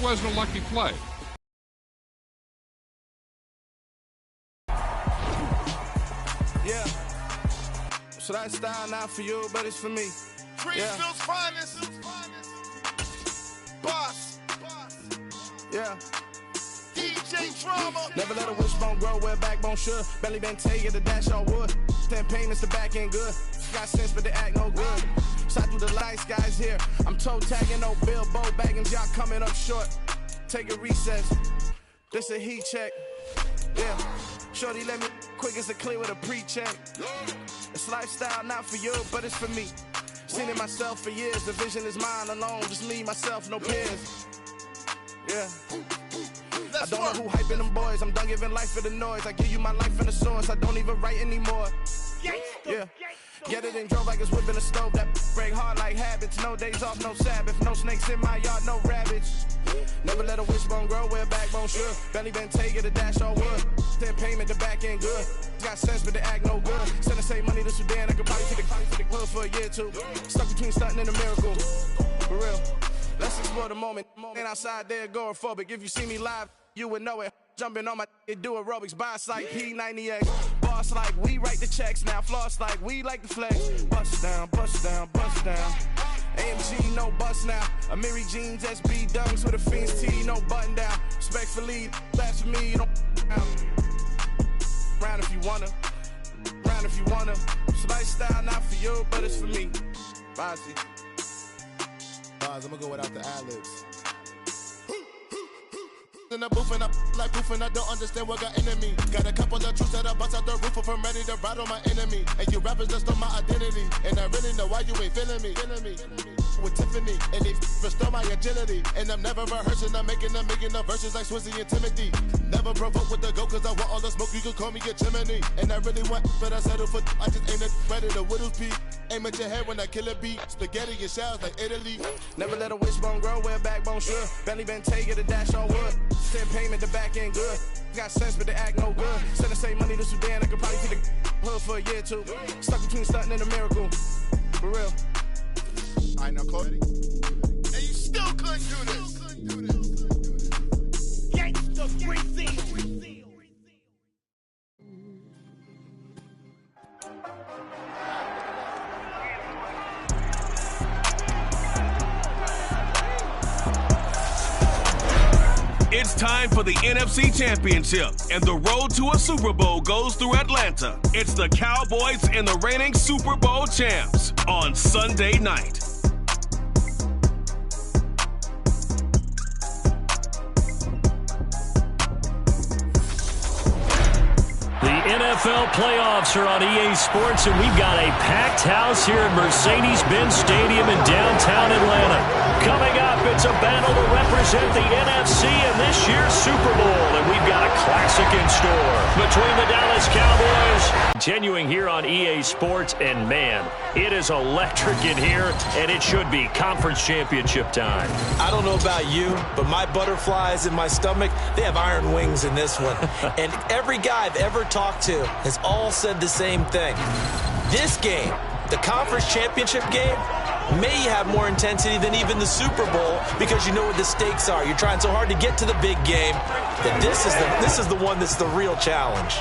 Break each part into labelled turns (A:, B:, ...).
A: wasn't a lucky play.
B: Yeah. So that style not for you, but it's for me.
C: Greenfield's finest. Boss.
B: Yeah.
C: DJ Drama.
B: Never let a wishbone grow where backbone should. Belly been take the dash all wood. 10 payments, the back end good. Got sense, but they act no good. Shot through the lights, guys here. I'm toe tagging, no Bilbo baggins, y'all coming up short. Take a recess. This a heat check. Yeah. Shorty let me quick as a clear with a pre-check. It's lifestyle not for you, but it's for me. Seen it myself for years. The vision is mine alone. Just me, myself, no peers. Yeah. I don't know who hyping them boys. I'm done giving life for the noise. I give you my life in the source. I don't even write anymore. Yeah. Get it and drove like it's whipping a stove. That break hard like habits. No days off, no Sabbath. No snakes in my yard, no rabbits. Never let a wishbone grow where backbone should. Belly been taking the dash all wood. 10 payment, the back end good. Got sense, but they act no good. Send the same money to Sudan. I could probably take the club for a year or two. Stuck between stunting and a miracle. For real. Let's explore the moment. Ain't outside there agoraphobic. If you see me live, you would know it. Jumping on my do aerobics, boss like P90X. Boss like we write the checks now. Floss like we like the flex. Bust down, bust down, bust down. AMG, no bust now. Amiri jeans, SB dunks with a Fiends T, no button down. Respectfully, that's for me, you don't round if you wanna. Round if you wanna. It's lifestyle not for you, but it's for me. Bossy.
C: Bars, I'm gonna go without the ad-libs. In the booth and I like proof and I don't understand what got into me. Got a couple of truths that I bust out the roof if I'm ready to ride on my enemy. And you rappers just stole my identity. And I really know why you ain't feeling me. With Tiffany, and they restore my agility. And I'm never rehearsing, I'm making a million of verses like Swizzy and Timothy. Never provoke with the go, cause I want all the smoke, you can call me a chimney. And I really want, but I settle for, I just ain't ready to Whittles peak. Aim at your head when I kill a beat. Spaghetti and shells like Italy.
B: Never let a wishbone grow where backbone should. Belly been taking the dash all wood. 10 payment, the back end good. Got sense, but they act no good. Send the same money to Sudan, I could probably take the hood for a year or two. Stuck between stunting and a miracle. For real.
C: I know, Cody. And you still couldn't do this. Gangsta Brazil.
D: It's time for the NFC Championship, and the road to a Super Bowl goes through Atlanta. It's the Cowboys and the reigning Super Bowl champs on Sunday night.
E: The NFL playoffs are on EA Sports, and we've got a packed house here at Mercedes-Benz Stadium in downtown Atlanta. Coming up, it's a battle to represent the NFC in this year's Super Bowl, and we've got a classic in store between the Dallas Cowboys. Continuing here on EA Sports, and man, it is electric in here, and it should be conference championship time.
F: I don't know about you, but my butterflies in my stomach, they have iron wings in this one. And every guy I've ever talked to has all said the same thing. This game, the conference championship game, may have more intensity than even the Super Bowl because you know what the stakes are. You're trying so hard to get to the big game that this is the one that's the real challenge.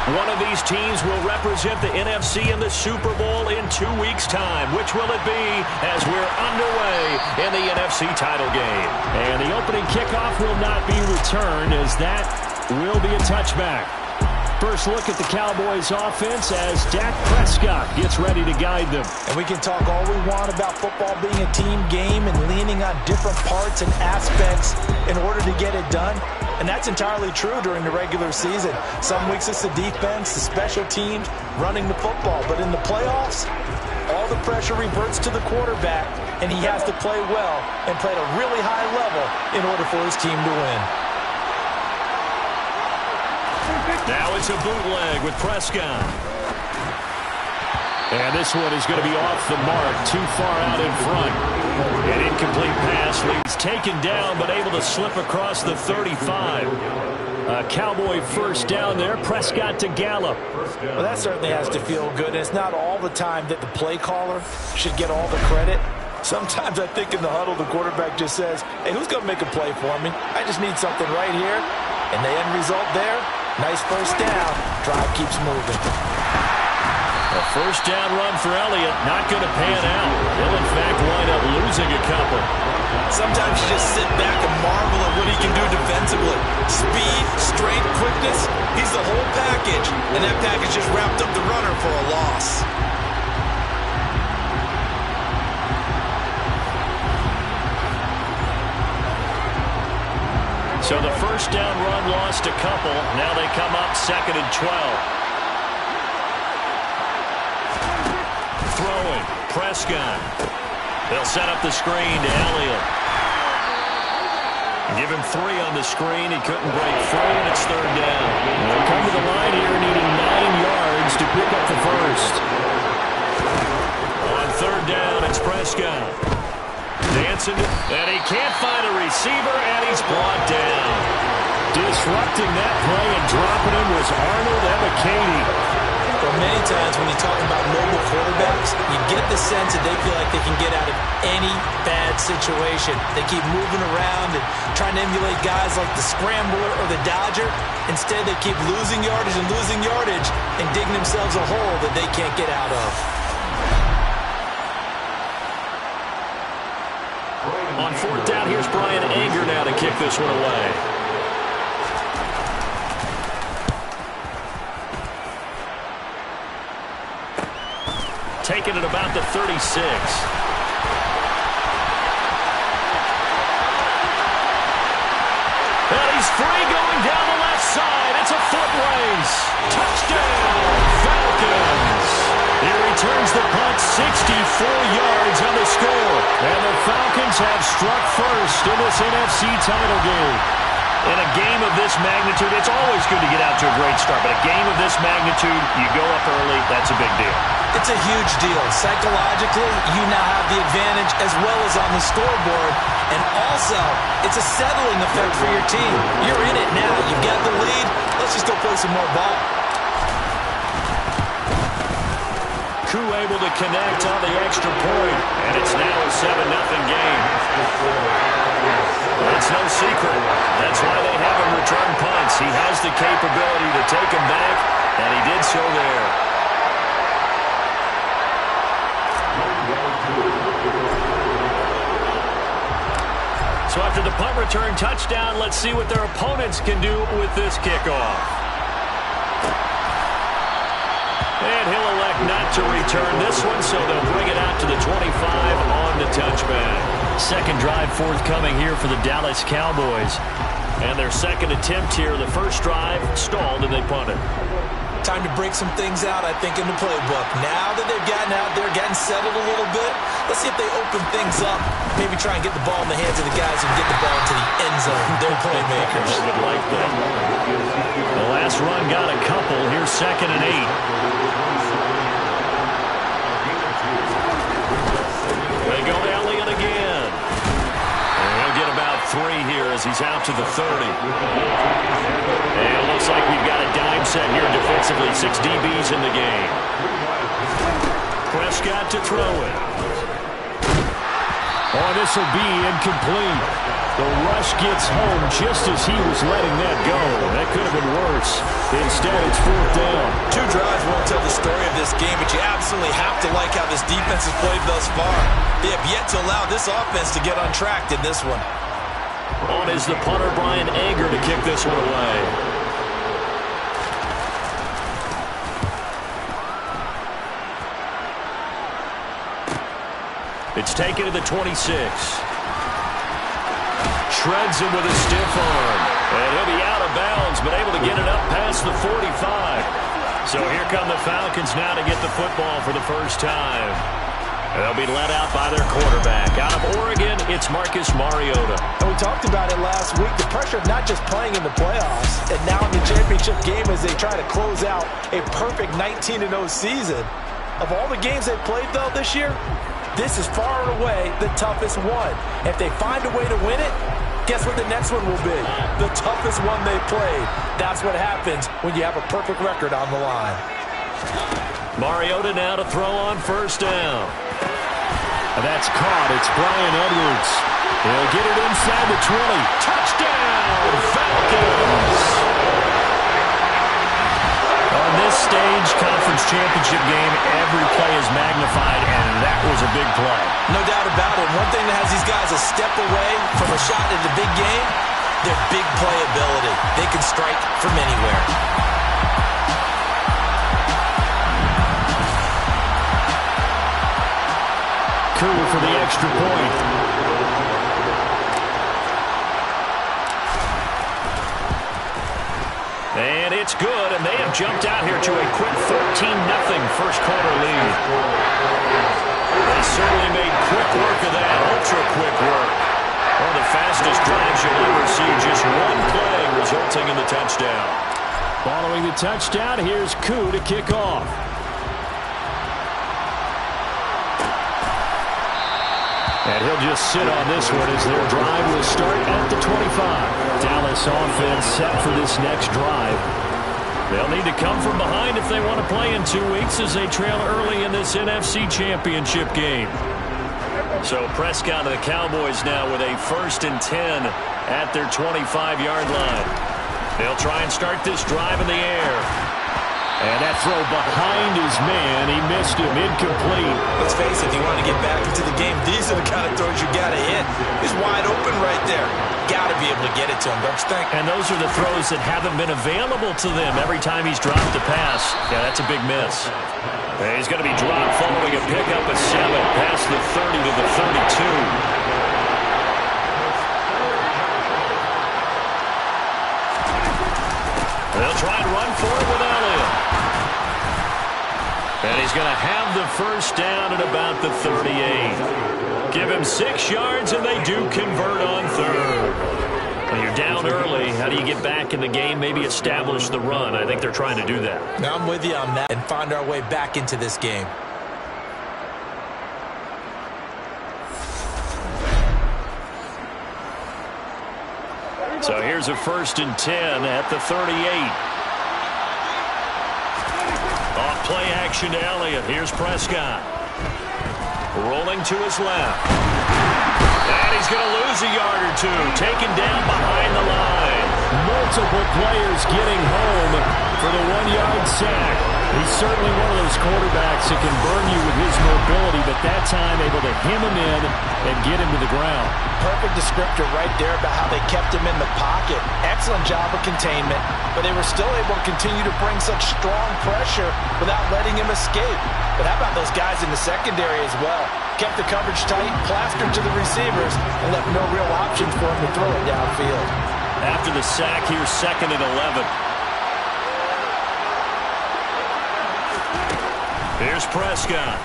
E: One of these teams will represent the NFC in the Super Bowl in 2 weeks' time. Which will it be as we're underway in the NFC title game? And the opening kickoff will not be returned as that will be a touchback. First look at the Cowboys offense as Dak Prescott gets ready to guide them.
F: And we can talk all we want about football being a team game and leaning on different parts and aspects in order to get it done. And that's entirely true during the regular season. Some weeks it's the defense, the special teams, running the football. But in the playoffs, all the pressure reverts to the quarterback, and he has to play well and play at a really high level in order for his team to win.
E: Now it's a bootleg with Prescott. And this one is going to be off the mark, too far out in front. An incomplete pass leads taken down, but able to slip across the 35. A Cowboy first down there. Prescott to Gallup.
F: Well, that certainly has to feel good. And it's not all the time that the play caller should get all the credit. Sometimes I think in the huddle, the quarterback just says, hey, who's going to make a play for me? I just need something right here. And the end result there, nice first down. Drive keeps moving.
E: A first down run for Elliott, not going to pan out. He'll, in fact, wind up losing a couple.
A: Sometimes you just sit back and marvel at what he can do defensively. Speed, strength, quickness, he's the whole package. And that package just wrapped up the runner for a loss.
E: So the first down run lost a couple. Now they come up 2nd and 12. Throwing, Prescott. They'll set up the screen to Elliott. Give him 3 on the screen. He couldn't break free, and it's 3rd down. They'll come to the line here needing 9 yards to pick up the first. On 3rd down, it's Prescott. Dancing, and he can't find a receiver, and he's brought down. Disrupting that play and dropping him was Arnold Ebiketie.
F: Well, many times when you talk about mobile quarterbacks, you get the sense that they feel like they can get out of any bad situation. They keep moving around and trying to emulate guys like the Scrambler or the Dodger. Instead, they keep losing yardage and digging themselves a hole that they can't get out of.
E: On 4th down, here's Brian Anger now to kick this one away. Taking it about the 36. And he's free going down the left side. It's a foot race. Touchdown, Falcons. He returns the punt 64 yards on the score. And the Falcons have struck first in this NFC title game. In a game of this magnitude, it's always good to get out to a great start, but a game of this magnitude, you go up early, that's a big deal.
F: It's a huge deal. Psychologically, you now have the advantage as well as on the scoreboard. And also, it's a settling effect for your team. You're in it now. You've got the lead. Let's just go play some more ball.
E: Koo able to connect on the extra point, and it's now a 7-0 game. It's no secret. That's why they have him return punts. He has the capability to take them back, and he did so there. So after the punt return touchdown, let's see what their opponents can do with this kickoff. And he'll elect not to return this one, so they'll bring it out to the 25 on the touchback. Second drive forthcoming here for the Dallas Cowboys. And their second attempt here, the first drive stalled and they punted.
F: Time to break some things out, I think, in the playbook. Now that they've gotten out there, gotten settled a little bit, let's see if they open things up. Maybe try and get the ball in the hands of the guys who can get the ball into the end zone. They're playmakers.
E: I would like that. The last run got a couple. Here's 2nd and 8. They go to Elliott again. And he'll get about 3 here as he's out to the 30. And it looks like we've got a dime set here defensively. 6 DBs in the game. Prescott to throw it. Oh, this will be incomplete. The rush gets home just as he was letting that go. That could have been worse. Instead, it's 4th down.
A: 2 drives won't tell the story of this game, but you absolutely have to like how this defense has played thus far. They have yet to allow this offense to get untracked in this one.
E: On is the punter, Brian Anger, to kick this one away. It's taken to the 26. Shreds him with a stiff arm. And he'll be out of bounds, but able to get it up past the 45. So here come the Falcons now to get the football for the first time. They'll be led out by their quarterback. Out of Oregon, it's Marcus Mariota.
F: And we talked about it last week, the pressure of not just playing in the playoffs, and now in the championship game as they try to close out a perfect 19-0 season. Of all the games they've played, though, this year, this is far and away the toughest one. If they find a way to win it, guess what the next one will be? The toughest one they played. That's what happens when you have a perfect record on the line.
E: Mariota now to throw on first down. And that's caught. It's Brian Edwards. He'll get it inside the 20. Touchdown, Falcons! On this stage, conference championship game, every play is magnified, and that was a big play.
A: No doubt about it. One thing that has these guys a step away from a shot at the big game, their big play ability. They can strike from anywhere.
E: Koo for the extra point. And it's good, and they have jumped out here to a quick 13-0 first quarter lead. They certainly made quick work of that, ultra-quick work. One of the fastest drives you'll ever see, just one play resulting in the touchdown. Following the touchdown, here's Koo to kick off. And he'll just sit on this one as their drive will start at the 25. Dallas offense set for this next drive. They'll need to come from behind if they want to play in 2 weeks as they trail early in this NFC Championship game. So Prescott and the Cowboys now with a 1st and 10 at their 25-yard line. They'll try and start this drive in the air. And that throw behind his man, he missed him, incomplete.
A: Let's face it, if you want to get back into the game, these are the kind of throws you got to hit. He's wide open right there. Got to be able to get it to him, don't you think?
E: And those are the throws that haven't been available to them every time he's dropped a pass. Yeah, that's a big miss. And he's going to be dropped following a pickup of 7, past the 30 to the 32. They'll try and run for it with Elliott. And he's going to have the first down at about the 38. Give him 6 yards, and they do convert on 3rd. When you're down early, how do you get back in the game, maybe establish the run? I think they're trying to do that.
A: Now I'm with you on that and find our way back into this game.
E: So here's a 1st and 10 at the 38. Off play action to Elliott. Here's Prescott. Rolling to his left. And he's going to lose a yard or 2. Taken down behind the line. Multiple players getting home for the 1-yard sack. He's certainly one of those quarterbacks that can burn you with his mobility, but that time able to hem him in and get him to the ground.
F: Perfect descriptor right there about how they kept him in the pocket. Excellent job of containment, but they were still able to continue to bring such strong pressure without letting him escape. But how about those guys in the secondary as well? Kept the coverage tight, plastered to the receivers, and left no real options for him to throw it downfield.
E: After the sack, here's 2nd and 11. Here's Prescott.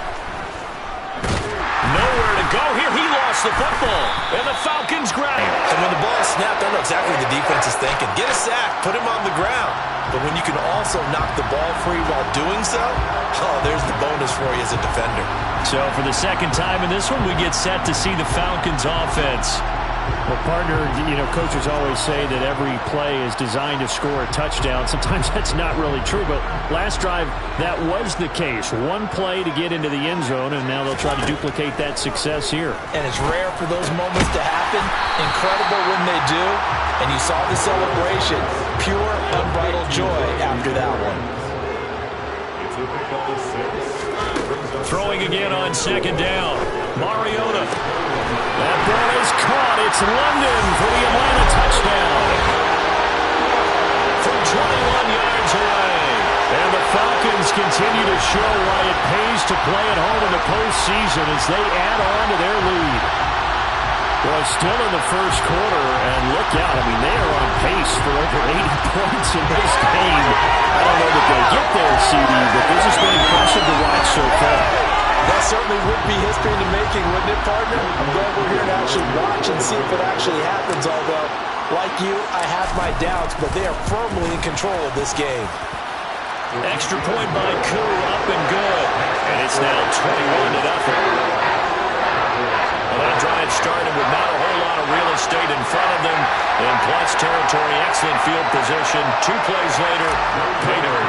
E: Nowhere to go here. He lost the football. And the Falcons grab it.
A: And when the ball is snapped, I know exactly what the defense is thinking. Get a sack. Put him on the ground. But when you can also knock the ball free while doing so, oh, there's the bonus for you as a defender.
E: So for the 2nd time in this one, we get set to see the Falcons offense.
G: Well, partner, you know, coaches always say that every play is designed to score a touchdown. Sometimes that's not really true, but last drive, that was the case. One play to get into the end zone, and now they'll try to duplicate that success here.
F: And it's rare for those moments to happen. Incredible when they do. And you saw the celebration. Pure, unbridled joy after that one.
E: Throwing again on 2nd down. Mariota. That ball is caught. It's London for the Atlanta touchdown. From 21 yards away. And the Falcons continue to show why it pays to play at home in the postseason as they add on to their lead. Well, still in the first quarter, and look out. I mean, they are on pace for over 80 points in this game. I don't know that they'll get there, CD, but this has been impressive to watch so far.
F: That certainly would be history in the making, wouldn't it, partner? I'm glad we're here to actually watch and see if it actually happens, although, like you, I have my doubts, but they are firmly in control of this game.
E: Extra point by Koo, up and good. And it's now 21-0. Well, that drive started with not a whole lot of real estate in front of them. In plus territory, excellent field position. 2 plays later, pay dirt.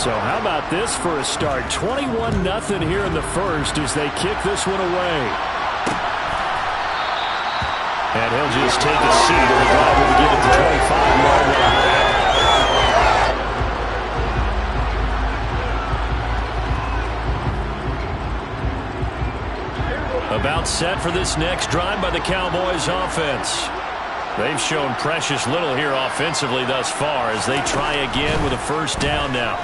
E: So how about this for a start? 21-0 here in the first as they kick this one away. And he'll just take a seat, and the drive will begin at the 25-yard line. About set for this next drive by the Cowboys offense. They've shown precious little here offensively thus far as they try again with a first down now.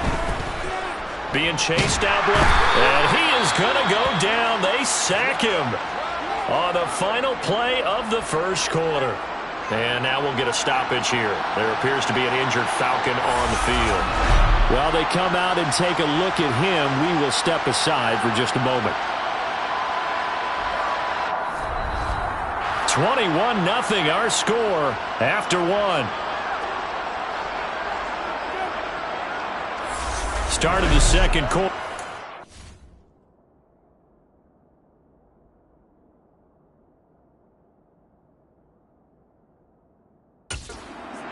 E: Being chased out, and he is going to go down. They sack him on the final play of the first quarter. And now we'll get a stoppage here. There appears to be an injured Falcon on the field. While they come out and take a look at him, we will step aside for just a moment. 21-0 our score after 1. Start of the second quarter.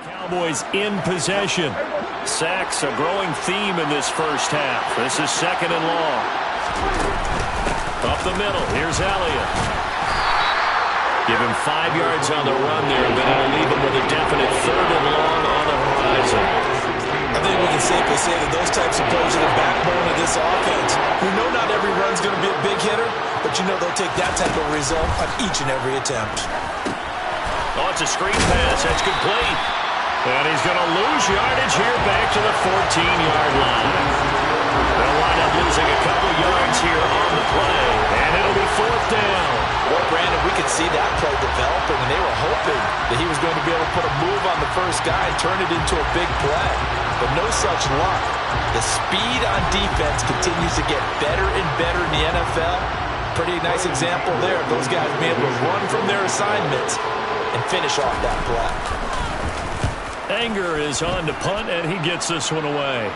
E: Cowboys in possession. Sacks a growing theme in this first half. This is 2nd and long. Up the middle, here's Elliott. Give him 5 yards on the run there, but it'll leave him with a definite 3rd and long on the horizon.
A: I think we can safely say that those types of players are the backbone of this offense. We know not every run's going to be a big hitter, but you know they'll take that type of result on each and every attempt.
E: Oh, it's a screen pass. That's complete. And he's going to lose yardage here back to the 14-yard line. They'll wind up losing a couple yards here on the play, and it'll be 4th down.
A: Well, Brandon, we could see that play developing, and they were hoping that he was going to be able to put a move on the first guy and turn it into a big play. But no such luck. The speed on defense continues to get better and better in the NFL. Pretty nice example there of those guys being able to run from their assignments and finish off that play.
E: Anger is on to punt, and he gets this one away.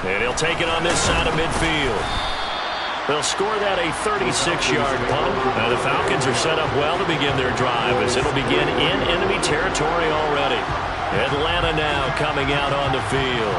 E: And he'll take it on this side of midfield. They'll score that a 36-yard punt. Now the Falcons are set up well to begin their drive as it'll begin in enemy territory already. Atlanta now coming out on the field.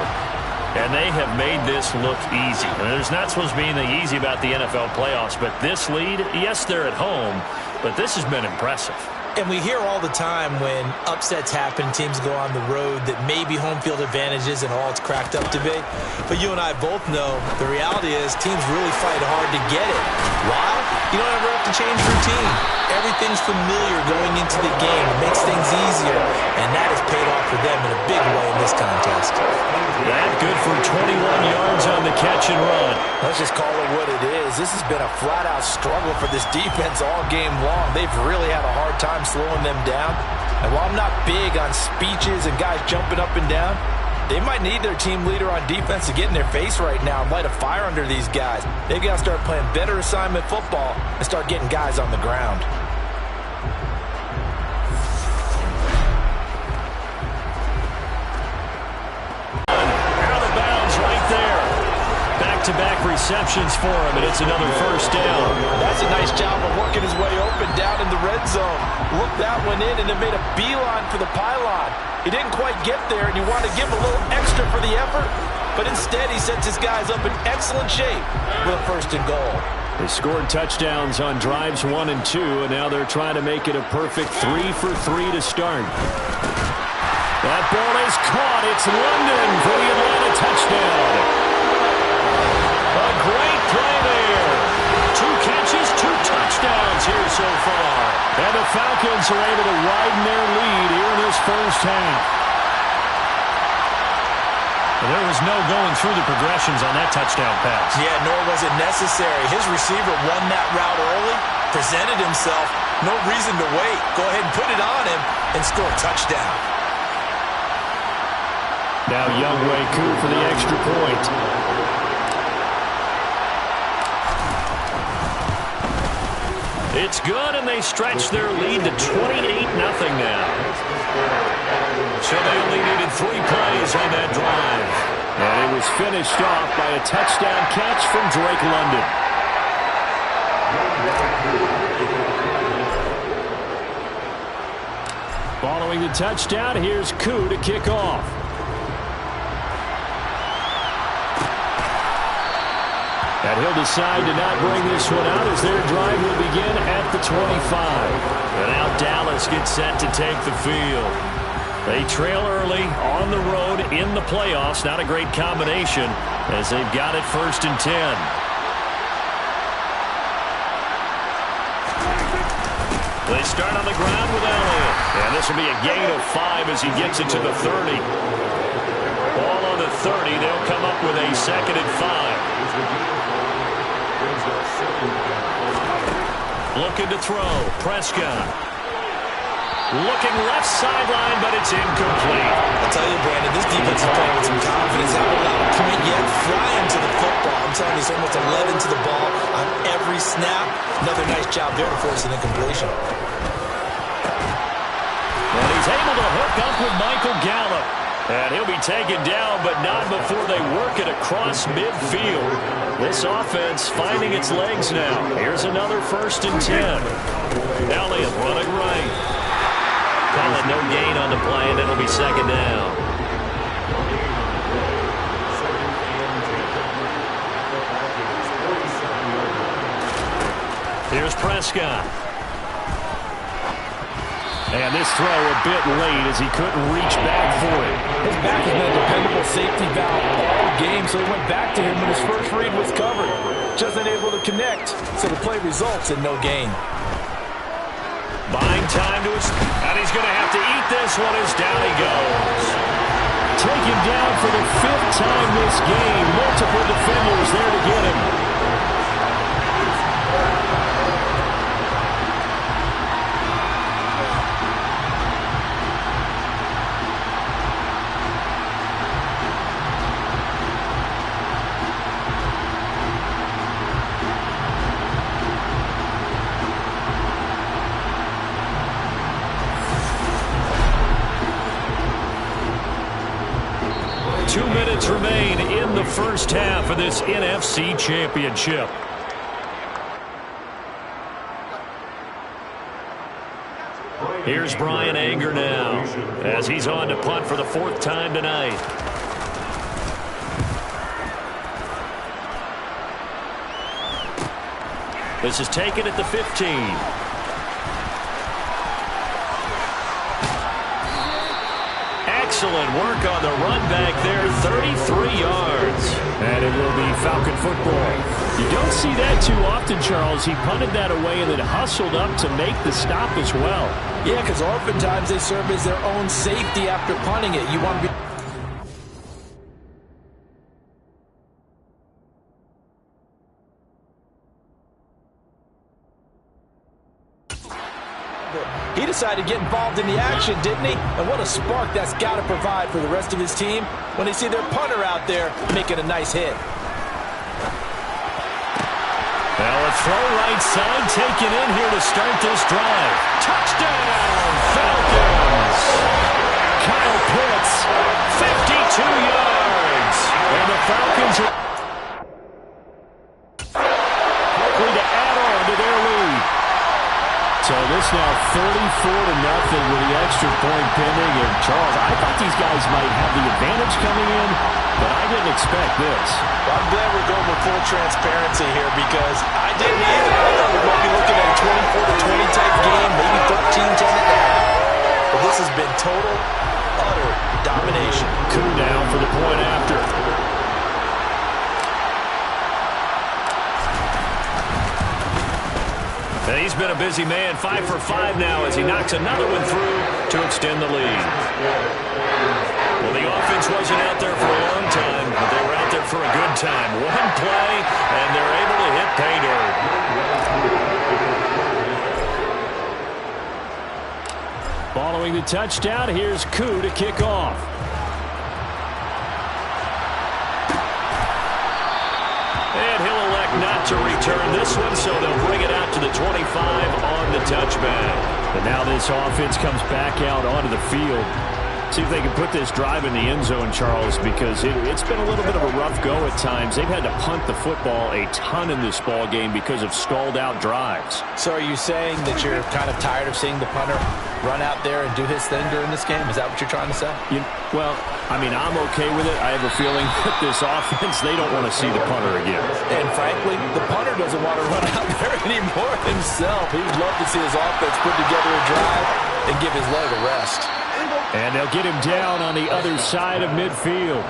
E: And they have made this look easy. And there's not supposed to be anything easy about the NFL playoffs, but this lead, yes, they're at home, but this has been impressive.
F: And we hear all the time when upsets happen, teams go on the road, that maybe home field advantage isn't all it's cracked up to be. But you and I both know the reality is teams really fight hard to get it. Why? You don't ever have to change routine. Everything's familiar going into the game. It makes things easier, and that has paid off for them in a big way in this contest.
E: That good for 21 yards on the catch and run.
F: Let's just call it what it is. This has been a flat-out struggle for this defense all game long. They've really had a hard time slowing them down. And while I'm not big on speeches and guys jumping up and down, they might need their team leader on defense to get in their face right now and light a fire under these guys. They've got to start playing better assignment football and start getting guys on the ground.
E: Out of bounds right there. Back-to-back receptions for him, and it's another first down.
F: That's a nice job of working his way open down in the red zone. Looked that one in and then made a beeline for the pylon. He didn't quite get there, and you want to give a little extra for the effort, but instead he sets his guys up in excellent shape with a 1st and goal.
E: They scored touchdowns on drives 1 and 2, and now they're trying to make it a perfect 3 for 3 to start. That ball is caught. It's London for the Atlanta touchdown. A great play there. 2 catches, 2 touchdowns here so far. And the Falcons are able to widen their lead here in this first half. There was no going through the progressions on that touchdown pass.
F: Yeah, nor was it necessary. His receiver won that route early, presented himself. No reason to wait. Go ahead and put it on him and score a touchdown.
E: Now Younghoe Koo for the extra point. It's good, and they stretch their lead to 28-0 now. So they only needed 3 plays on that drive.
G: And it was finished off by a touchdown catch from Drake London. Following the touchdown, here's Koo to kick off. And he'll decide to not bring this one out as their drive will begin at the 25.
E: And now Dallas gets set to take the field. They trail early on the road in the playoffs. Not a great combination as they've got it 1st and 10. They start on the ground with Elliott. And this will be a gain of 5 as he gets it to the 30. Ball on the 30. They'll come up with a 2nd and 5. Looking to throw. Prescott. Looking left sideline, but it's incomplete.
A: I'll tell you, Brandon, this defense is playing with some confidence. Haven't allowed a point yet. Flying to the football. I'm telling you, it's almost 11 to the ball on every snap. Another nice job there to force an incompletion.
E: And he's able to hook up with Michael Gallup. And he'll be taken down, but not before they work it across midfield. This offense finding its legs now. Here's another 1st and 10. Elliott running right. Call it no gain on the play, and it'll be 2nd down. Here's Prescott.
G: And this throw a bit late as he couldn't reach back for it.
F: His back has been a dependable safety valve all game, so he went back to him when his first read was covered. Just unable to connect, so the play results in no gain.
E: Buying time to his, and he's going to have to eat this one as down he goes.
G: Taken down for the 5th time this game. Multiple defenders there to get him.
E: 2 minutes remain in the 1st half of this NFC Championship. Here's Brian Anger now as he's on to punt for the 4th time tonight. This is taken at the 15. Excellent work on the run back there, 33 yards.
G: And it will be Falcon football. You don't see that too often, Charles. He punted that away and then hustled up to make the stop as well.
F: Yeah, because oftentimes they serve as their own safety after punting it. You want to be... He decided to get involved in the action, didn't he? And what a spark that's got to provide for the rest of his team when they see their punter out there making a nice hit.
E: Well, a throw right side taken in here to start this drive. Touchdown, Falcons! Kyle Pitts, 52 yards. And the Falcons are quickly to add on to their lead.
G: So this now 34-0 with the extra point pending. And Charles, I thought these guys might have the advantage coming in, but I didn't expect this.
F: Well, I'm glad we're going with full transparency here because I didn't either. I thought we might be looking at a 24-20 type game, maybe 13-10 at half. But this has been total, utter domination.
G: Coup now for the point after.
E: And he's been a busy man, 5 for 5 now as he knocks another one through to extend the lead. Well, the offense wasn't out there for a long time, but they were out there for a good time. One play, and they're able to hit pay dirt.
G: Following the touchdown, here's Koo to kick off.
E: And he'll elect not to return this one, so they'll bring it out to the 25 on the touchback.
G: And now this offense comes back out onto the field. See if they can put this drive in the end zone, Charles, because it's been a little bit of a rough go at times. They've had to punt the football a ton in this ball game because of stalled-out drives.
F: So are you saying that you're kind of tired of seeing the punter run out there and do his thing during this game? Is that what you're trying to say?
G: Well, I mean, I'm okay with it. I have a feeling that this offense, they don't want to see the punter again.
F: And frankly, the punter doesn't want to run out there anymore himself. He would love to see his offense put together a drive and give his leg a rest.
G: And they'll get him down on the other side of midfield.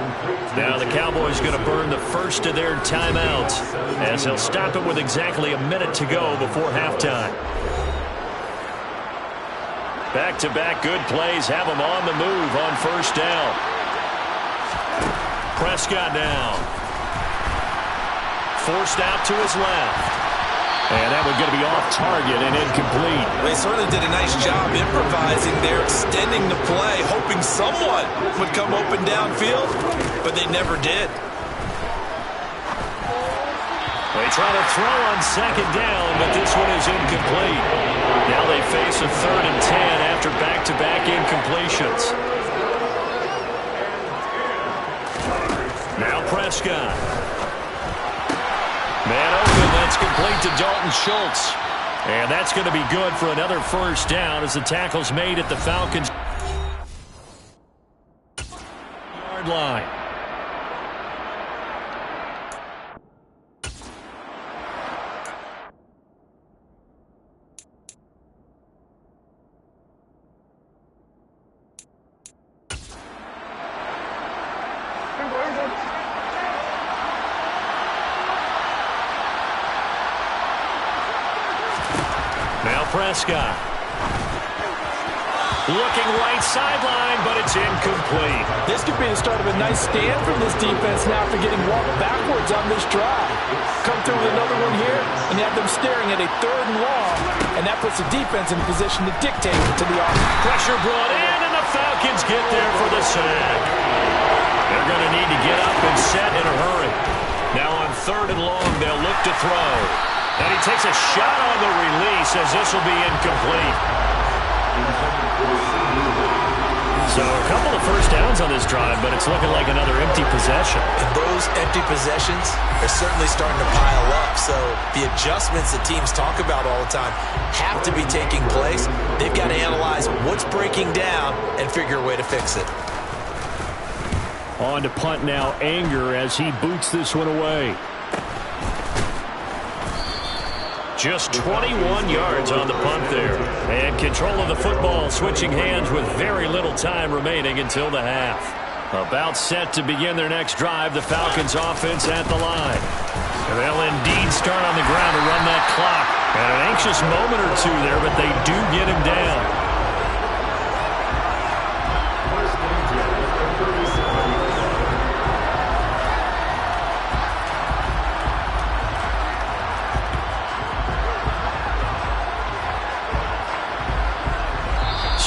E: Now the Cowboys going to burn the first of their timeouts as they'll stop it with exactly a minute to go before halftime. Back-to-back good plays have them on the move on first down. Prescott down. Forced out to his left. And that one's going to be off target and incomplete.
A: They certainly did a nice job improvising there, extending the play, hoping someone would come open downfield, but they never did.
E: They try to throw on second down, but this one is incomplete. Now they face a 3rd and 10 after back-to-back incompletions. Now Prescott. Man open, that's complete to Dalton Schultz. And that's going to be good for another first down as the tackle's made at the Falcons' yard line. Prescott. Looking right sideline, but it's incomplete.
F: This could be the start of a nice stand from this defense now after getting walked backwards on this drive. Come through with another one here, and you have them staring at a 3rd and long, and that puts the defense in a position to dictate to the offense.
E: Pressure brought in, and the Falcons get there for the sack. They're going to need to get up and set in a hurry. Now on 3rd and long, they'll look to throw. And he takes a shot on the release as this will be incomplete. So a couple of first downs on this drive, but it's looking like another empty possession.
A: And those empty possessions are certainly starting to pile up. So the adjustments that teams talk about all the time have to be taking place. They've got to analyze what's breaking down and figure a way to fix it.
G: On to punt now, Anger as he boots this one away.
E: Just 21 yards on the punt there. And control of the football switching hands with very little time remaining until the half. About set to begin their next drive, the Falcons offense at the line. And they'll indeed start on the ground to run that clock. And an anxious moment or two there, but they do get him down.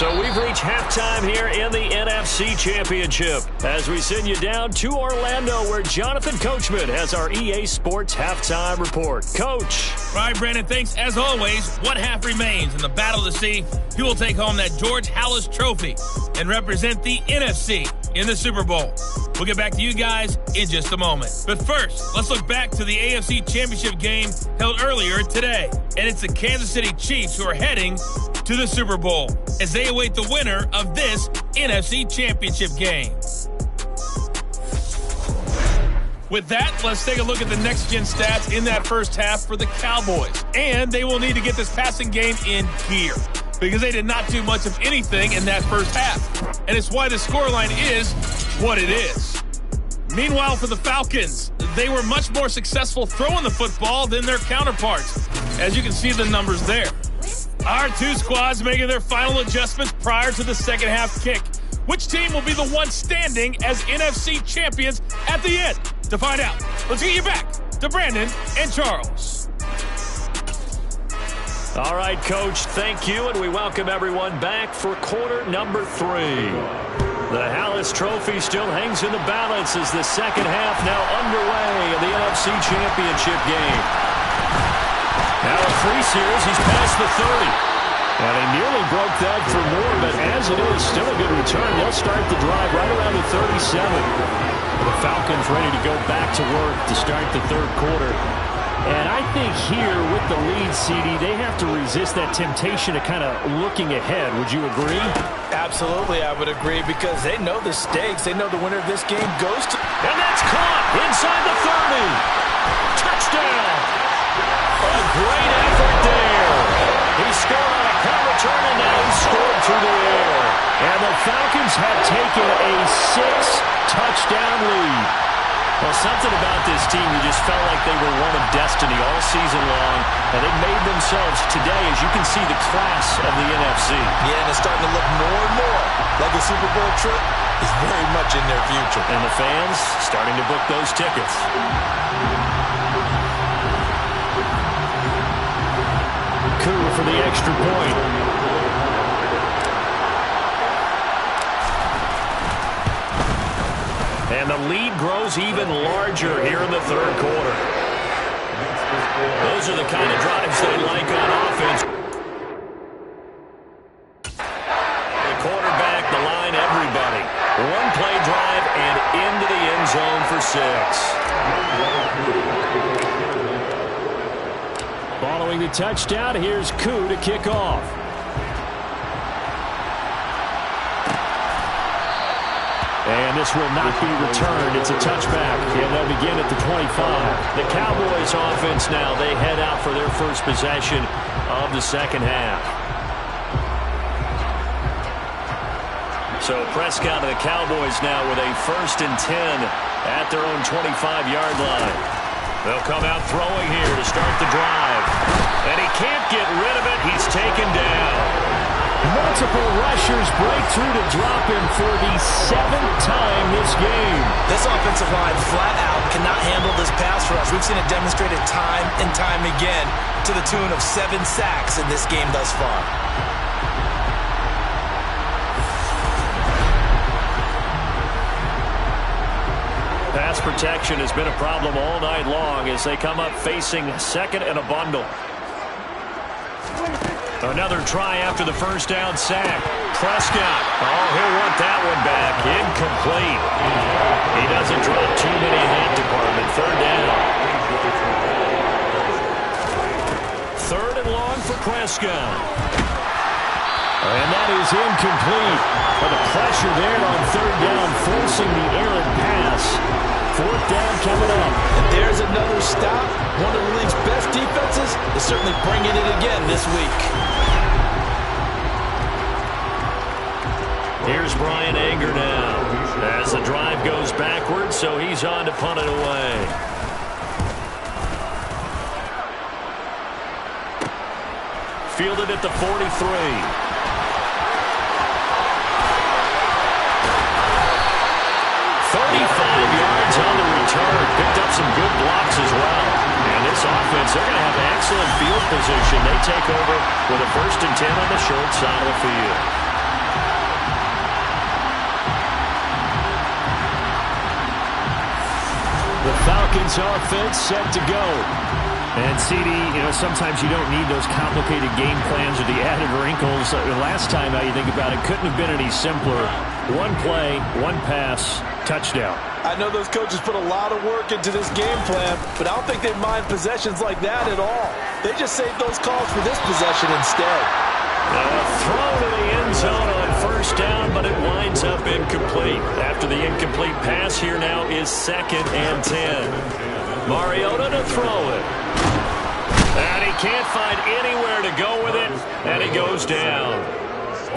E: So we've reached halftime here in the NFC Championship as we send you down to Orlando where Jonathan Coachman has our EA Sports Halftime Report. Coach.
H: All right, Brandon, thanks. As always, one half remains in the battle to see who will take home that George Halas Trophy and represent the NFC in the Super Bowl. We'll get back to you guys in just a moment. But first, let's look back to the AFC Championship game held earlier today. And it's the Kansas City Chiefs who are heading to the Super Bowl as they await the winner of this NFC Championship game. With that, let's take a look at the next-gen stats in that first half for the Cowboys. And they will need to get this passing game in gear because they did not do much of anything in that first half. And it's why the scoreline is what it is. Meanwhile, for the Falcons, they were much more successful throwing the football than their counterparts, as you can see the numbers there. Our two squads making their final adjustments prior to the second half kick. Which team will be the one standing as NFC champions at the end? To find out, let's get you back to Brandon and Charles.
E: All right, Coach, thank you, and we welcome everyone back for quarter number 3. The Halas Trophy still hangs in the balance as the second half now underway in the NFC Championship game. Now a free series, he's past the 30. And he nearly broke that for more, but as
G: Yes, it is. Still a good return. They'll start the drive right around the 37. The Falcons ready to go back to work to start the third quarter. And I think here with the lead, CD, they have to resist that temptation to kind of looking ahead. Would you agree?
F: Absolutely, I would agree, because they know the stakes. They know the winner of this game goes to...
G: And that's caught inside the 30. Touchdown. A great effort there. He scored on a punt return, and now he scored through the air. And the Falcons have taken a 6-touchdown lead. Well, something about this team, you just felt like they were one of destiny all season long, and they made themselves today, as you can see, the class of the NFC.
F: Yeah, and it's starting to look more and more like a Super Bowl trip is very much in their future.
G: And the fans starting to book those tickets. Coup for the extra point. And the lead grows even larger here in the third quarter. Those are the kind of drives they like on offense. The quarterback, the line, everybody. One-play drive and into the end zone for 6. Following the touchdown, here's Koo to kick off. And this will not be returned. It's a touchback, and they'll begin at the 25. The Cowboys offense now, they head out for their first possession of the second half. So Prescott and the Cowboys now with a 1st and 10 at their own 25-yard line. They'll come out throwing here to start the drive. And he can't get rid of it. He's taken down. Multiple rushers break through to drop him for the 7th time this game.
F: This offensive line flat out cannot handle this pass rush. We've seen it demonstrated time and time again to the tune of 7 sacks in this game thus far.
G: Pass protection has been a problem all night long as they come up facing second and a bundle. Another try after the first down sack. Prescott. Oh, he'll want that one back. Incomplete. He doesn't drop too many in that department. 3rd down. 3rd and long for Prescott. And that is incomplete. But the pressure there on 3rd down, forcing the errant pass. 4th down coming up.
F: And there's another stop. One of the league's best defenses is certainly bringing it again this week.
G: Here's Brian Anger now as the drive goes backwards, so he's on to punt it away. Fielded at the 43. 35 yards on the return. Picked up some good blocks as well. And this offense, they're going to have excellent field position. They take over with a 1st and 10 on the short side of the field. The Falcons offense set to go. And CD, sometimes you don't need those complicated game plans or the added wrinkles. Last time, how you think about it, couldn't have been any simpler. One play, one pass, touchdown.
F: I know those coaches put a lot of work into this game plan, but I don't think they mind possessions like that at all. They just save those calls for this possession instead.
G: Throw to the end zone on 1st down, but it winds up incomplete. After the incomplete pass, here now is 2nd and 10. Mariota to throw it. And he can't find anywhere to go with it, and he goes down.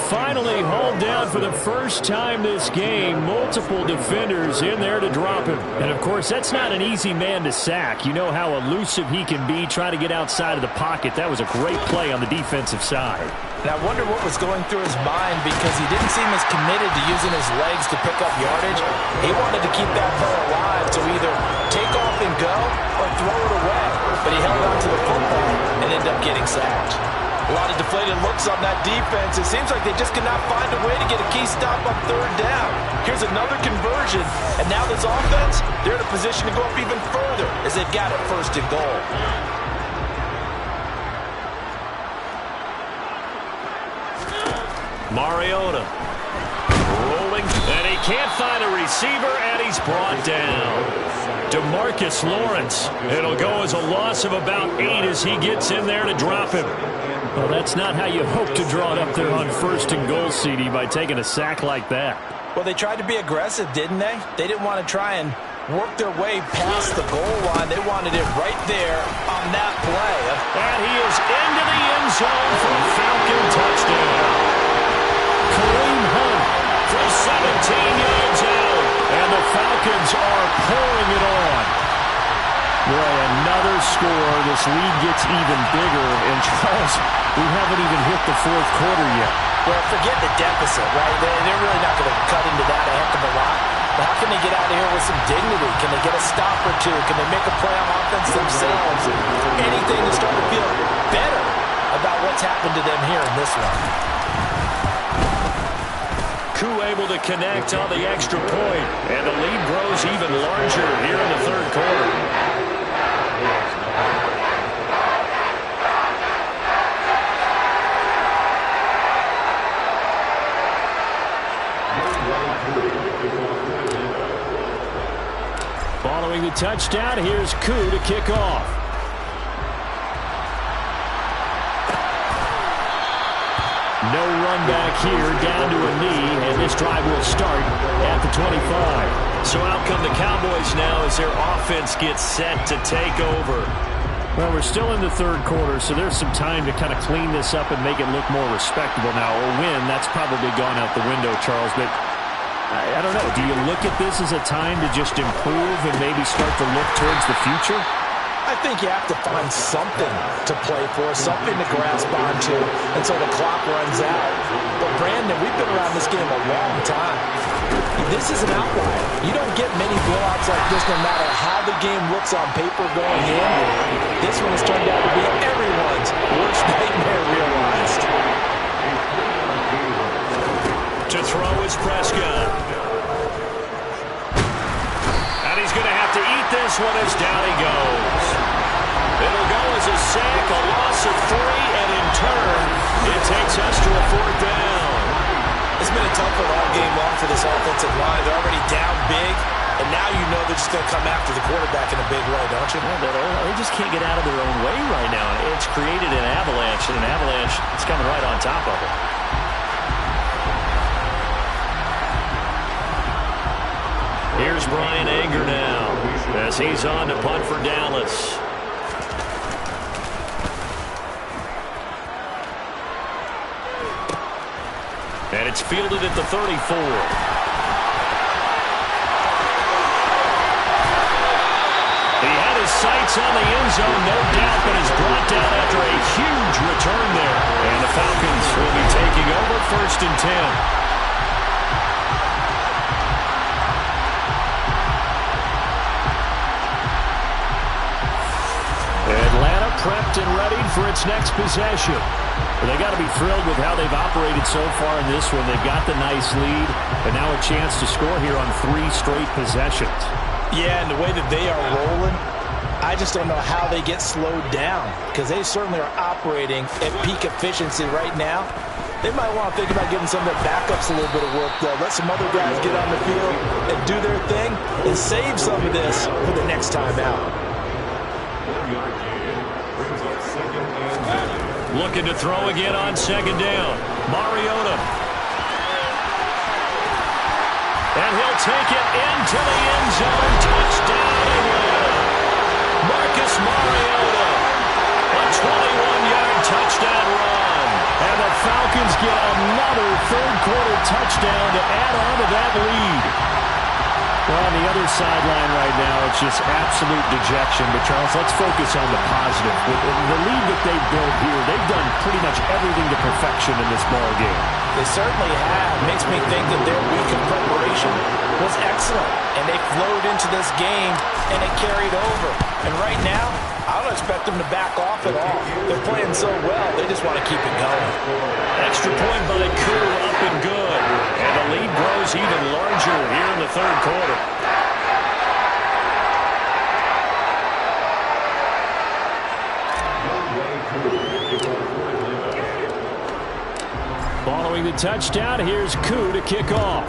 G: Finally hauled down for the first time this game. Multiple defenders in there to drop him. And, of course, that's not an easy man to sack. You know how elusive he can be trying to get outside of the pocket. That was a great play on the defensive side.
F: And I wonder what was going through his mind, because he didn't seem as committed to using his legs to pick up yardage. He wanted to keep that play alive to either take off and go or throw it away. But he held on to the football and ended up getting sacked. A lot of deflated looks on that defense. It seems like they just cannot find a way to get a key stop on 3rd down. Here's another conversion, and now this offense, they're in a position to go up even further as they've got it 1st and goal.
E: Mariota rolling, and he can't find a receiver, and he's brought down. DeMarcus Lawrence. It'll go as a loss of about 8 as he gets in there to drop him.
G: Well, that's not how you hope to draw it up there on 1st and goal, CD, by taking a sack like that.
F: Well, they tried to be aggressive, didn't they? They didn't want to try and work their way past the goal line. They wanted it right there on that play.
E: And he is into the end zone for a Falcon touchdown. Kareem Hunt from 17 yards out.
G: And the Falcons are pouring it on. Boy, another score. This lead gets even bigger. And Charles, we haven't even hit the 4th quarter yet.
F: Well, forget the deficit, right? They're really not going to cut into that a heck of a lot. But how can they get out of here with some dignity? Can they get a stop or two? Can they make a play on offense themselves? Anything to start to feel better about what's happened to them here in this one.
E: Koo able to connect on the extra point. And the lead grows even larger here in the 3rd quarter.
G: Following the touchdown, here's Koo to kick off. No run back here, down to a knee, and this drive will start at the 25.
E: So out come the Cowboys now as their offense gets set to take over.
G: Well, we're still in the 3rd quarter, so there's some time to kind of clean this up and make it look more respectable now. A win, that's probably gone out the window, Charles, but I don't know. Do you look at this as a time to just improve and maybe start to look towards the future?
F: I think you have to find something to play for, something to grasp onto until the clock runs out. But, Brandon, we've been around this game a long time. This is an outlier. You don't get many blowouts like this no matter how the game looks on paper going in. This one has turned out to be everyone's worst nightmare realized.
E: To throw is Prescott. And he's going to have to eat this one as down he goes. It'll go as a sack, a loss of 3, and in turn, it takes us to a 4th down.
A: It's been a tough one all game long for this offensive line. They're already down big, and now you know they're just going to come after the quarterback in a big way, don't you?
E: Well, they just can't get out of their own way right now. It's created an avalanche, and an avalanche is coming right on top of it. Here's Brian Anger now as he's on to punt for Dallas. And it's fielded at the 34. He had his sights on the end zone, no doubt, but is brought down after a huge return there. And the Falcons will be taking over 1st and 10. Atlanta prepped and ready for its next possession. Well, they got to be thrilled with how they've operated so far in this one. They've got the nice lead, and now a chance to score here on 3 straight possessions.
F: Yeah, and the way that they are rolling, I just don't know how they get slowed down because they certainly are operating at peak efficiency right now. They might want to think about giving some of their backups a little bit of work, though. Let some other guys get on the field and do their thing and save some of this for the next time out.
E: Looking to throw again on 2nd down. Mariota. And he'll take it into the end zone. Touchdown, Atlanta. Marcus Mariota. A 21-yard touchdown run. And the Falcons get another 3rd quarter touchdown to add on to that lead. Well, on the other sideline right now, it's just absolute dejection. But, Charles, let's focus on the positive. With the lead that they've built here, they've done pretty much everything to perfection in this ball game.
F: They certainly have. Makes me think that their week of preparation was excellent. And they flowed into this game, and it carried over. And right now, I don't expect them to back off at all. They're playing so well, they just want to keep it going.
E: Extra point by Koo, up and good. And the lead grows even larger here in the 3rd quarter. Following the touchdown, here's Koo to kick off.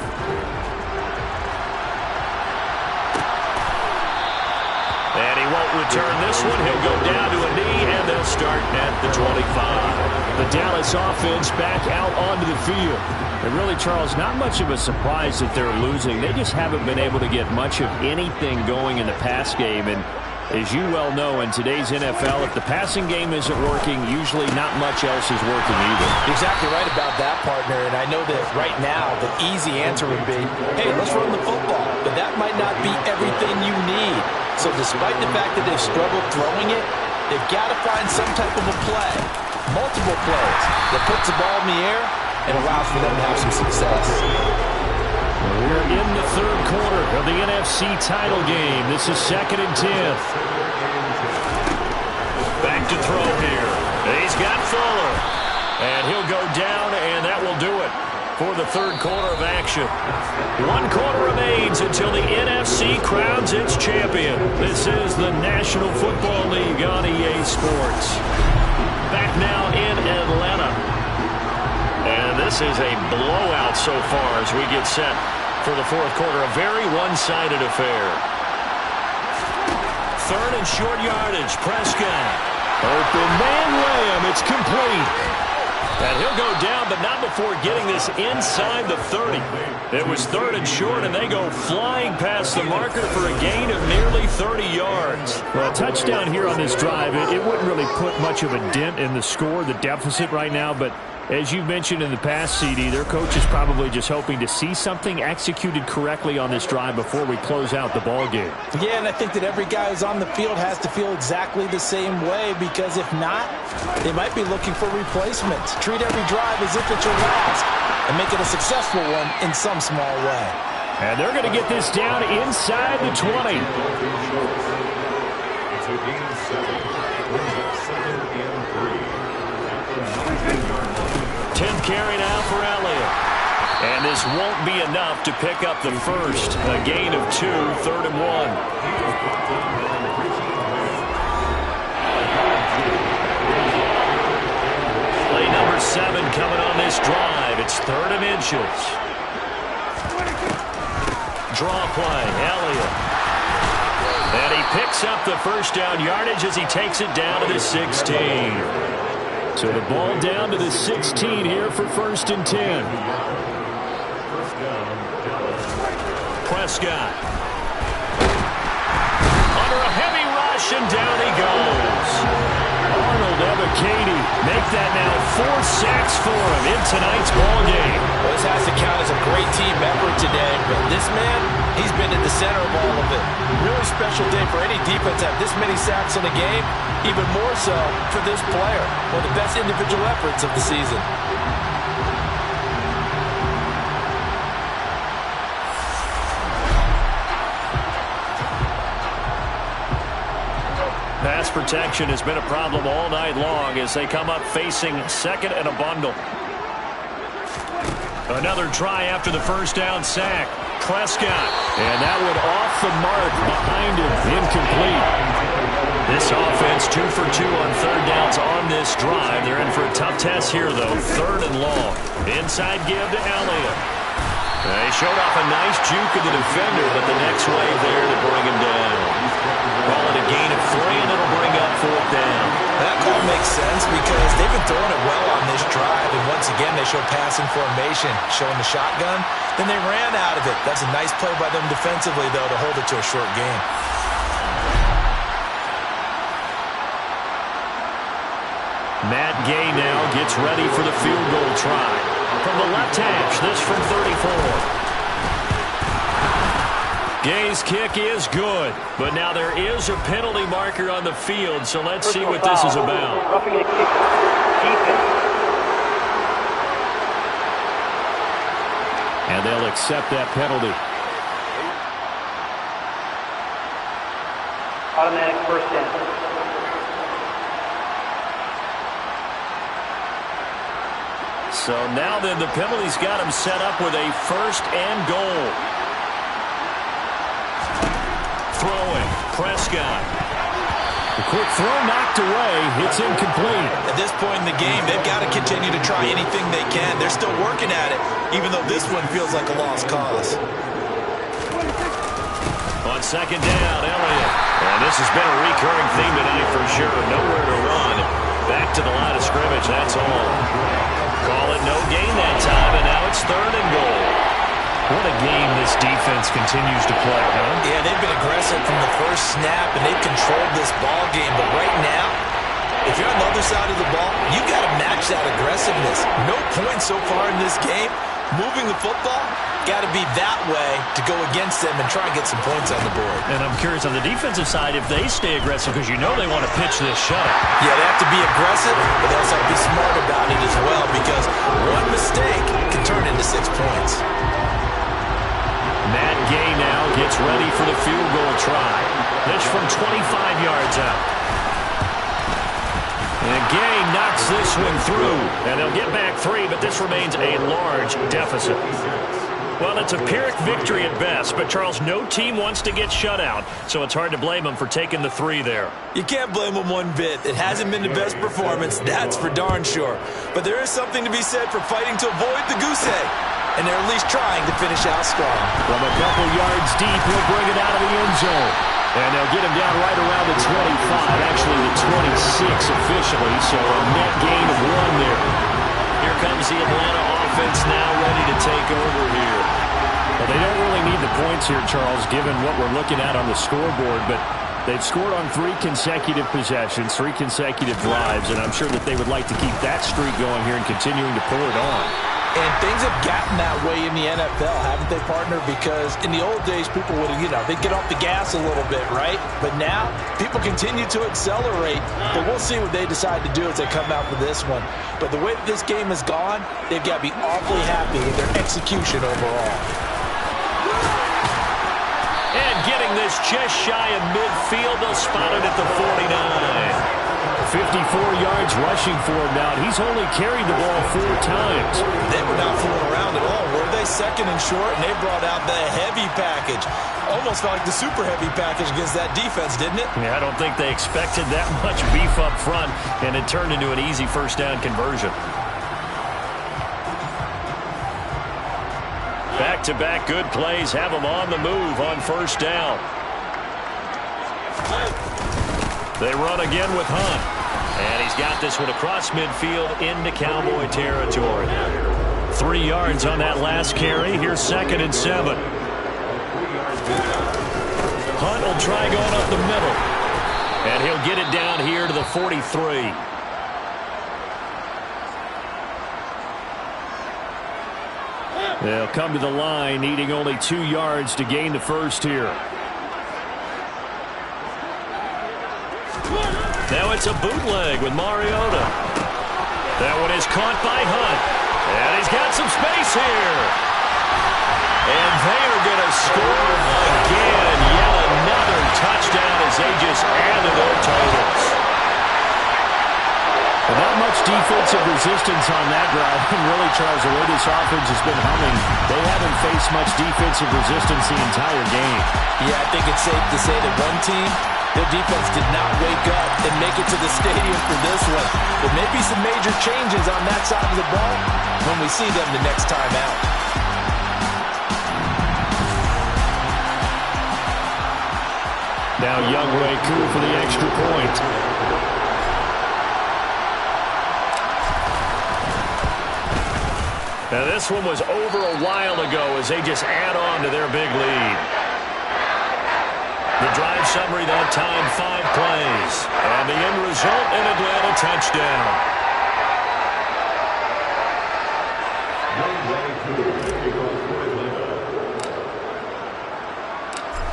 E: And he won't return this one. He'll go down to a knee, and they'll start at the 25. The Dallas offense back out onto the field. And really, Charles, not much of a surprise that they're losing. They just haven't been able to get much of anything going in the pass game. And as you well know, in today's NFL, if the passing game isn't working, usually not much else is working either.
F: You're exactly right about that, partner. And I know that right now the easy answer would be, hey, let's run the football. But that might not be everything you need. So despite the fact that they've struggled throwing it, they've got to find some type of a play, multiple plays, that puts the ball in the air and allows for them to have some success.
E: We're in the third quarter of the NFC title game. This is 2nd and 10. Back to throw here. He's got Fuller. And he'll go down, and that will do it for the third quarter of action. 1 quarter remains until the NFC crowns its champion. This is the National Football League on EA Sports. Back now in Atlanta. And this is a blowout so far as we get set for the fourth quarter. A very one-sided affair. 3rd and short yardage. Prescott. Open man Lamb. It's complete. And he'll go down, but not before getting this inside the 30. It was 3rd and short, and they go flying past the marker for a gain of nearly 30 yards.
G: Well, a touchdown here on this drive, it wouldn't really put much of a dent in the score, the deficit right now, but as you mentioned in the past, CD, their coach is probably just hoping to see something executed correctly on this drive before we close out the ball game.
F: Yeah, and I think that every guy who's on the field has to feel exactly the same way, because if not, they might be looking for replacements. Treat every drive as if it's your last and make it a successful one in some small way.
E: And they're going to get this down inside the 20. 10th carry now for Elliott. And this won't be enough to pick up the first. A gain of 2, 3rd and 1. Play number 7 coming on this drive. It's 3rd and inches. Draw play, Elliott. And he picks up the first down yardage as he takes it down to the 16. So the ball down to the 16 here for 1st and 10. Prescott. Under a heavy rush, and down he goes. Arnold Ebiketie make that now 4 sacks for him in tonight's ball game.
F: Well, this has to count as a great team effort today, but this man, he's been at the center of all of it. Really special day for any defense to have this many sacks in a game, even more so for this player. One of the best individual efforts of the season.
E: Pass protection has been a problem all night long as they come up facing 2nd and a bundle. Another try after the first down sack. Prescott. And that one off the mark behind him. Incomplete. This offense 2 for 2 on 3rd downs on this drive. They're in for a tough test here, though. 3rd and long. Inside give to Elliott. They showed off a nice juke of the defender, but the next wave there to bring him down. Call it a gain of 3, and it'll bring up 4th down.
F: That call makes sense because they've been throwing it well on this drive, and once again they show passing formation, showing the shotgun. Then they ran out of it. That's a nice play by them defensively, though, to hold it to a short gain.
E: Matt Gay now gets ready for the field goal try. From the left hash, this from 34. Gay's kick is good, but now there is a penalty marker on the field, so let's see what this is about.
I: Roughing a kicker. Defense.
G: And they'll accept that penalty.
I: Automatic 1st down.
E: So now then the penalty's got him set up with a 1st and goal. Throwing, Prescott.
G: quick throw knocked away. It's incomplete.
A: At this point in the game, they've got to continue to try anything they can. They're still working at it, even though this one feels like a lost cause.
E: On second down, Elliott. And this has been a recurring theme tonight for sure. Nowhere to run. Back to the line of scrimmage, that's all. Call it no gain that time, and now it's 3rd and goal. What a game this defense continues to play, huh?
A: Yeah, they've been aggressive from the first snap, and they've controlled this ball game. But right now, if you're on the other side of the ball, you got to match that aggressiveness. No points so far in this game. Moving the football, got to be that way to go against them and try and get some points on the board.
E: And I'm curious on the defensive side if they stay aggressive, because you know they want to pitch this shutout.
A: Yeah, they have to be aggressive, but they also have to be smart about it as well, because one mistake can turn into 6 points.
E: Matt Gay now gets ready for the field goal try. This from 25 yards out. And Gay knocks this one through. And they'll get back 3, but this remains a large deficit. Well, it's a Pyrrhic victory at best, but Charles, no team wants to get shut out, so it's hard to blame them for taking the 3 there.
A: You can't blame them one bit. It hasn't been the best performance, that's for darn sure. But there is something to be said for fighting to avoid the goose egg. And they're at least trying to finish out strong.
G: From a couple yards deep, he'll bring it out of the end zone. And they'll get him down right around the 25, actually the 26 officially, so a net gain of 1 there.
E: Here comes the Atlanta offense now ready to take over here.
G: Well, they don't really need the points here, Charles, given what we're looking at on the scoreboard, but they've scored on 3 consecutive possessions, 3 consecutive drives, and I'm sure that they would like to keep that streak going here and continuing to pull it on.
F: And things have gotten that way in the NFL, haven't they, partner? Because in the old days, people would, they'd get off the gas a little bit, right? But now, people continue to accelerate. But we'll see what they decide to do as they come out for this one. But the way that this game has gone, they've got to be awfully happy with their execution overall.
E: And getting this just shy of midfield, they'll spot it at the 49.
G: 54 yards rushing for him now. He's only carried the ball 4 times.
A: They were not fooling around at all, were they? 2nd and short, and they brought out the heavy package. Almost felt like the super heavy package against that defense, didn't it?
E: Yeah, I don't think they expected that much beef up front, and it turned into an easy 1st down conversion. Back-to-back good plays have them on the move on 1st down. They run again with Hunt. And he's got this one across midfield into Cowboy territory. 3 yards on that last carry. Here's 2nd and 7. Hunt will try going up the middle. And he'll get it down here to the 43. They'll come to the line, needing only 2 yards to gain the 1st here. Now it's a bootleg with Mariota. That one is caught by Hunt. And he's got some space here. And they are going to score again. Yet another touchdown as they just add to their totals.
G: Well, not much defensive resistance on that drive. And really, Charles, the way this offense has been humming, they haven't faced much defensive resistance the entire game.
F: Yeah, I think it's safe to say that one team, their defense did not wake up and make it to the stadium for this one. There may be some major changes on that side of the ball when we see them the next time out.
G: Now Younghoe Koo for the extra point.
E: Now this one was over a while ago as they just add on to their big lead. The drive summary that time, 5 plays. And the end result, an Atlanta touchdown.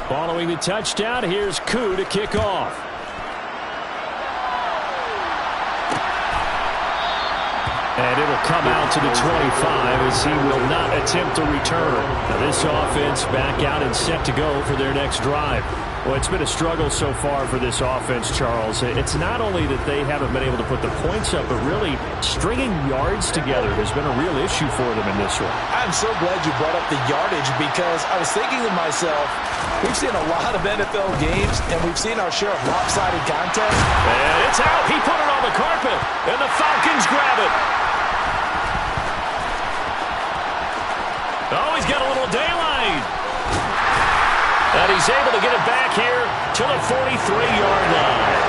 G: Following the touchdown, here's Koo to kick off. And it'll come out to the 25 as he will not attempt to return. Now this offense back out and set to go for their next drive. Well, it's been a struggle so far for this offense, Charles. It's not only that they haven't been able to put the points up, but really stringing yards together has been a real issue for them in this one.
F: I'm so glad you brought up the yardage because I was thinking to myself, we've seen a lot of NFL games, and we've seen our share of lopsided contests.
E: And it's out. He put it on the carpet, and the Falcons grab it. Oh, he's got a little daylight. And he's able to get it back here to the 43-yard line.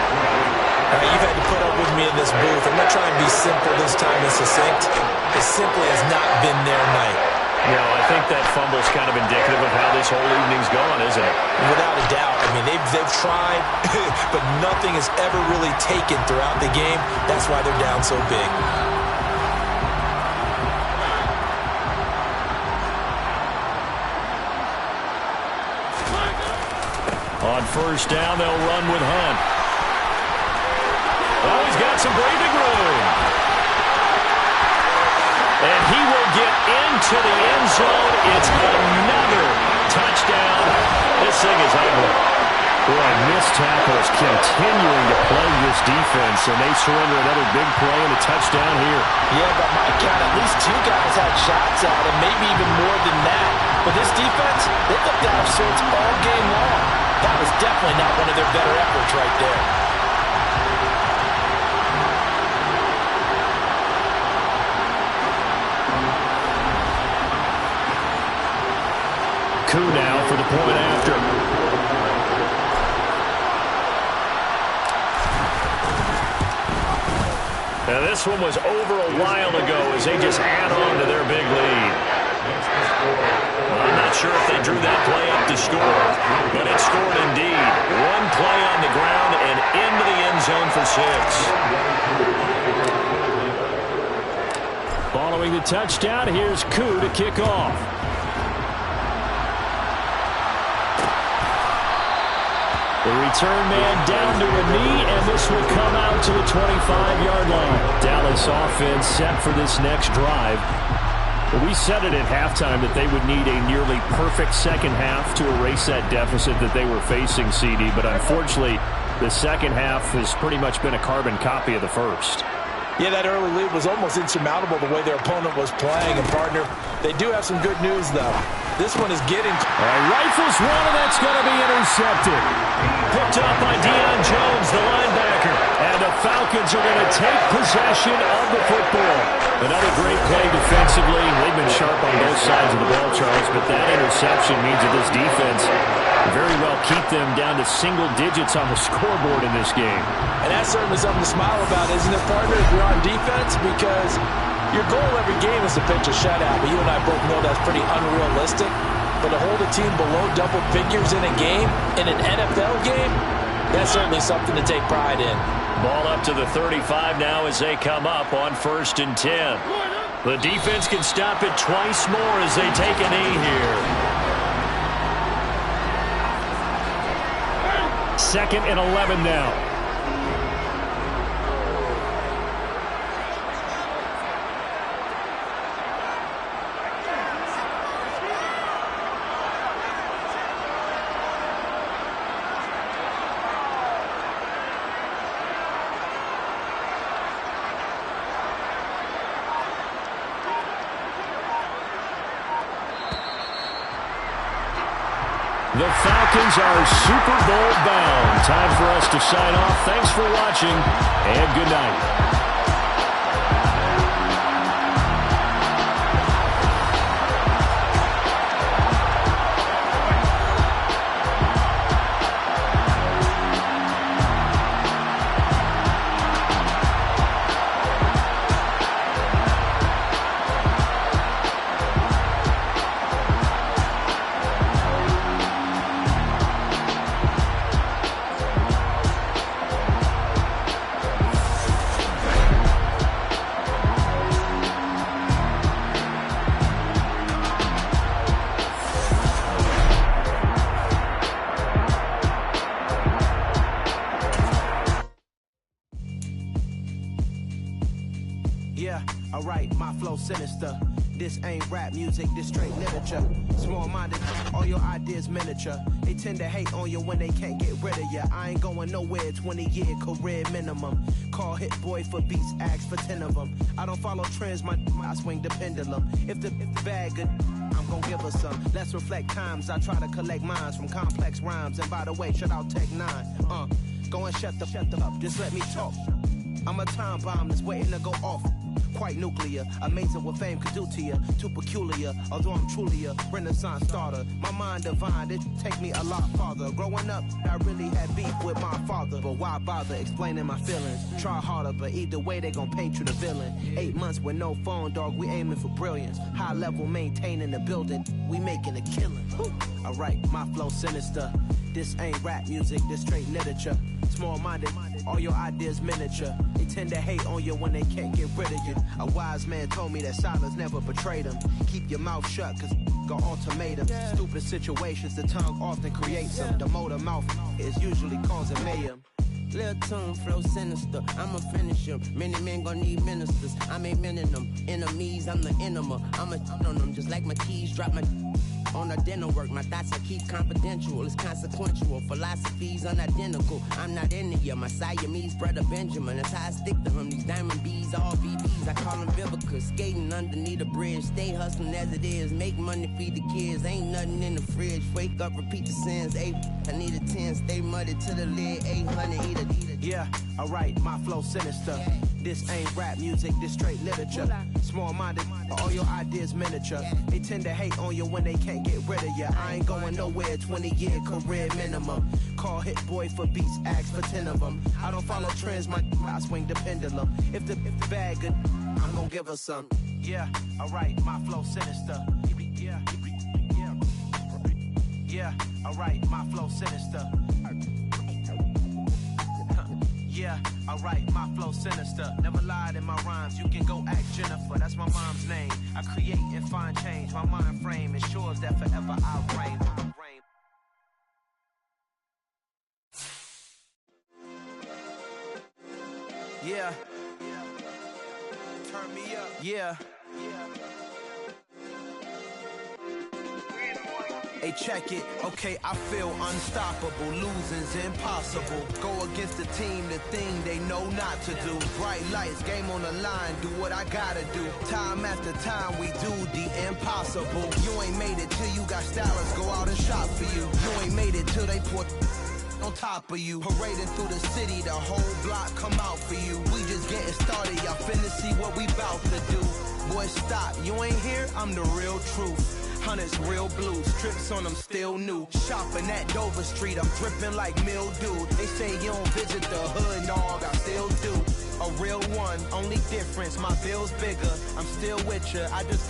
F: You've had to put up with me in this booth. I'm going to try and be simple this time and succinct. It simply has not been their night.
E: No, I think that fumble's kind of indicative of how this whole evening's gone, isn't it?
F: Without a doubt. I mean, they've tried, but nothing is ever really taken throughout the game. That's why they're down so big.
E: On first down, they'll run with Hunt. Oh, he's got some breathing room. And he will get into the end zone. It's another touchdown. This thing is ugly.
G: Boy, missed tackles continuing to plague this defense, and they surrender another big play and a touchdown here.
F: Yeah, but my count, at least two guys had shots at him, maybe even more than that. But this defense, they looked out of sorts all game long. That was definitely not one of their better efforts right there.
G: Coup now for the point after.
E: Now this one was over a while ago as they just add on to their big lead. Well, I'm not sure if they drew that play up to score, but it scored indeed. One play on the ground and into the end zone for 6.
G: Following the touchdown, here's Coup to kick off. The return man down to a knee, and this will come out to the 25-yard line. Dallas offense set for this next drive. We said it at halftime that they would need a nearly perfect second half to erase that deficit that they were facing, CD, but unfortunately, the second half has pretty much been a carbon copy of the first.
F: Yeah, that early lead was almost insurmountable the way their opponent was playing. And, partner, they do have some good news, though. This one is getting...
G: Rifles one, and that's going to be intercepted.
E: Picked up by Deion Jones, the linebacker.
G: And the Falcons are going to take possession of the football. Another great play defensively. They've been sharp on both sides of the ball, Charles, but that interception means that this defense very well keep them down to single digits on the scoreboard in this game.
F: And that's certainly something to smile about, isn't it, partner, if you're on defense? Because your goal every game is to pitch a shutout, but you and I both know that's pretty unrealistic. But to hold a team below double figures in a game, in an NFL game, that's certainly something to take pride in.
E: Ball up to the 35 now as they come up on 1st and 10. The defense can stop it twice more as they take a knee here.
G: 2nd and 11 now. The Falcons are Super Bowl bound. Time for us to sign off. Thanks for watching, and good night.
B: Yeah, alright, my flow sinister. This ain't rap music, this straight literature. Small-minded, all your ideas miniature. They tend to hate on you when they can't get rid of you. I ain't going nowhere, 20-year career minimum. Call Hit Boy for beats, ask for 10 of them. I don't follow trends, I swing the pendulum. If the bag good, I'm gon' give her some. Let's reflect times, I try to collect minds from complex rhymes. And by the way, shout out Tech 9. Go and shut the up, just let me talk. I'm a time bomb that's waiting to go off. Quite nuclear, amazing what fame could do to you. Too peculiar, although I'm truly a Renaissance starter. My mind divine, it take me a lot farther. Growing up, I really had beef with my father. But why bother explaining my feelings? Try harder, but either way they gon' paint you the villain. 8 months with no phone, dog, we aiming for brilliance. High level maintaining the building, we making a killing. Alright, my flow sinister. This ain't rap music, this straight literature. Small-minded, all your ideas miniature. They tend to hate on you when they can't get rid of you. A wise man told me that silence never betrayed him. Keep your mouth shut, cause got ultimatums. Stupid situations, the tongue often creates them. The motor mouth is usually causing mayhem.
J: Lil' tune, flow sinister, I'ma finish him. Many men gon' need ministers, I'm aiming them. Enemies, I'm the enema. I'ma on them, just like my keys, drop my on a dinner work. My thoughts I keep confidential, it's consequential. Philosophies unidentical, I'm not into you. My Siamese brother Benjamin, that's how I stick to him. These diamond bees, all BBs, I call them Vivica. Skating underneath a bridge, stay hustling as it is. Make money, feed the kids, ain't nothing in the fridge. Wake up, repeat the sins, I need a 10, stay muddy to the lid, 800, eat a.
B: Yeah, alright, my flow sinister. This ain't rap music, this straight literature. Small-minded, all your ideas miniature. They tend to hate on you when they can't get rid of you. I ain't going nowhere, 20-year career minimum. Call Hit Boy for beats, ask for 10 of them. I don't follow trends, I swing the pendulum. If the bag good, I'm gon' give her some. Yeah, alright, my flow sinister. Yeah, alright, my flow sinister. Yeah, alright, my flow sinister. Never lied in my rhymes, you can go ask Jennifer. That's my mom's name. I create and find change. My mind frame ensures that forever I reign. Yeah. Turn me up. Yeah. Hey, check it. Okay, I feel unstoppable. Losing's impossible. Go against the team, the thing they know not to do. Bright lights, game on the line, do what I gotta do. Time after time, we do the impossible. You ain't made it till you got stylists go out and shop for you. You ain't made it till they put on top of you. Parading through the city, the whole block come out for you. We just getting started, y'all finna see what we bout to do. Boy, stop, you ain't here, I'm the real truth. Hunters, real blue, strips on them still new. Shopping at Dover Street, I'm dripping like mildew. They say you don't visit the hood, dog, I still do. A real one, only difference, my bill's bigger. I'm still with ya, I just